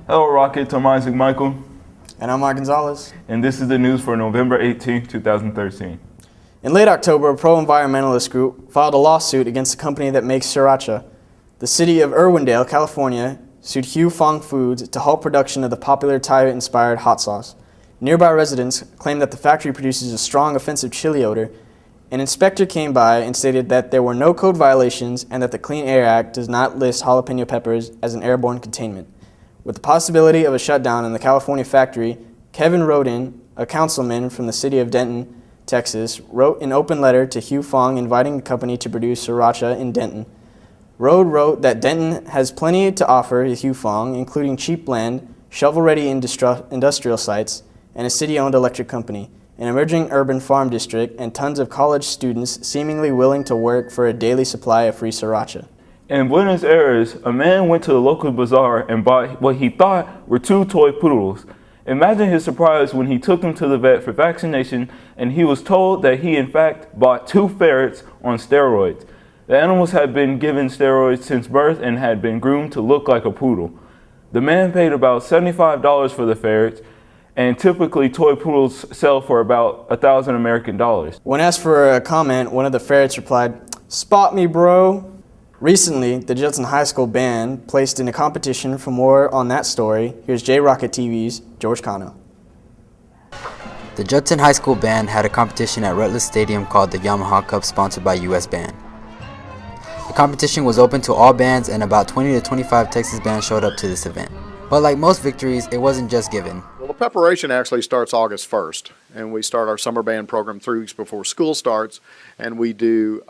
Hello Rockets, I'm Isaac Michael. And I'm Mark Gonzalez. And this is the news for November 18, 2013. In late October, a pro-environmentalist group filed a lawsuit against the company that makes sriracha. The city of Irwindale, California, sued Hu Fong Foods to halt production of the popular Thai-inspired hot sauce. Nearby residents claimed that the factory produces a strong, offensive chili odor. An inspector came by and stated that there were no code violations and that the Clean Air Act does not list jalapeno peppers as an airborne contaminant. With the possibility of a shutdown in the California factory, Kevin Roden, a councilman from the city of Denton, Texas, wrote an open letter to Hu Fong inviting the company to produce sriracha in Denton. Rode wrote that Denton has plenty to offer Hu Fong, including cheap land, shovel-ready industrial sites, and a city-owned electric company, an emerging urban farm district, and tons of college students seemingly willing to work for a daily supply of free sriracha. In Buenos Aires, a man went to the local bazaar and bought what he thought were 2 toy poodles. Imagine his surprise when he took them to the vet for vaccination and he was told that he in fact bought 2 ferrets on steroids. The animals had been given steroids since birth and had been groomed to look like a poodle. The man paid about $75 for the ferrets, and typically toy poodles sell for about $1,000 American dollars. When asked for a comment, one of the ferrets replied, "Spot me, bro." Recently, the Judson High School band placed in a competition. For more on that story, here's J-Rocket TV's George Cano. The Judson High School band had a competition at Rutledge Stadium called the Yamaha Cup, sponsored by US Band. The competition was open to all bands, and about 20 to 25 Texas bands showed up to this event. But like most victories, it wasn't just given. Well, the preparation actually starts August 1st, and we start our summer band program 3 weeks before school starts, and we do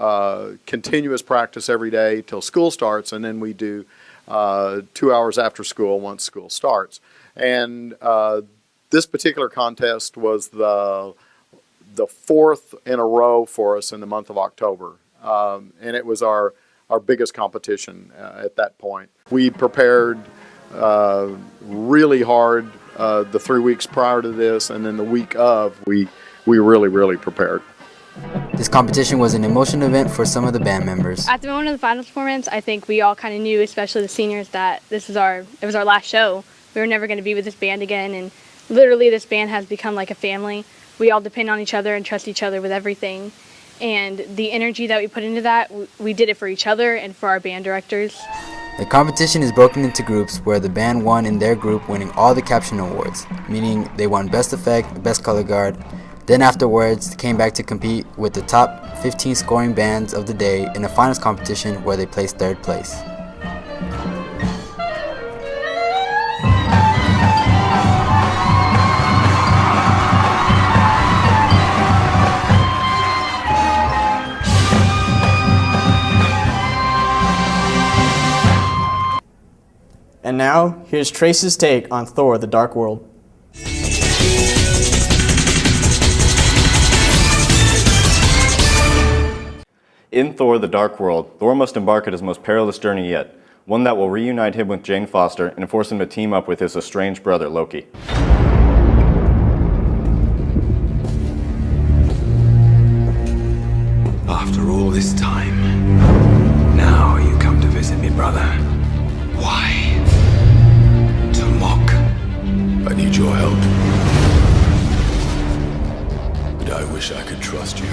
continuous practice every day till school starts, and then we do 2 hours after school once school starts. And this particular contest was the 4th in a row for us in the month of October, and it was our biggest competition at that point. We prepared really hard the 3 weeks prior to this, and then the week of, we really prepared. This competition was an emotional event for some of the band members. At the moment of the final performance, I think we all kind of knew, especially the seniors, that it was our last show. We were never going to be with this band again, and literally this band has become like a family. We all depend on each other and trust each other with everything. And the energy that we put into that, we did it for each other and for our band directors. The competition is broken into groups where the band won in their group, winning all the caption awards, meaning they won Best Effect, Best Color Guard. Then afterwards, they came back to compete with the top 15 scoring bands of the day in a finals competition where they placed 3rd place. And now, here's Trace's take on Thor: The Dark World. In Thor: The Dark World, Thor must embark on his most perilous journey yet, one that will reunite him with Jane Foster and force him to team up with his estranged brother, Loki. After all this time, now you come to visit me, brother. Why? To mock. I need your help. But I wish I could trust you.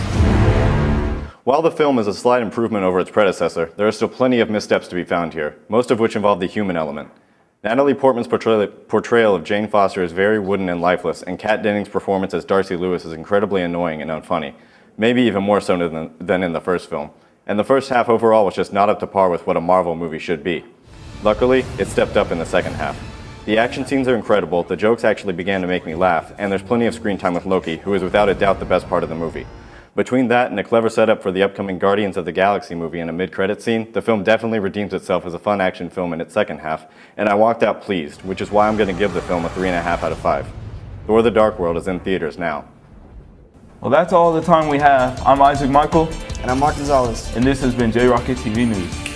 While the film is a slight improvement over its predecessor, there are still plenty of missteps to be found here, most of which involve the human element. Natalie Portman's portrayal of Jane Foster is very wooden and lifeless, and Kat Dennings' performance as Darcy Lewis is incredibly annoying and unfunny, maybe even more so than in the first film. And the first half overall was just not up to par with what a Marvel movie should be. Luckily, it stepped up in the second half. The action scenes are incredible, the jokes actually began to make me laugh, and there's plenty of screen time with Loki, who is without a doubt the best part of the movie. Between that and a clever setup for the upcoming Guardians of the Galaxy movie and a mid-credit scene, the film definitely redeems itself as a fun action film in its second half, and I walked out pleased, which is why I'm going to give the film a 3.5 out of 5. Thor: The Dark World is in theaters now. Well, that's all the time we have. I'm Isaac Michael. And I'm Mark Gonzalez. And this has been J-Rocket TV News.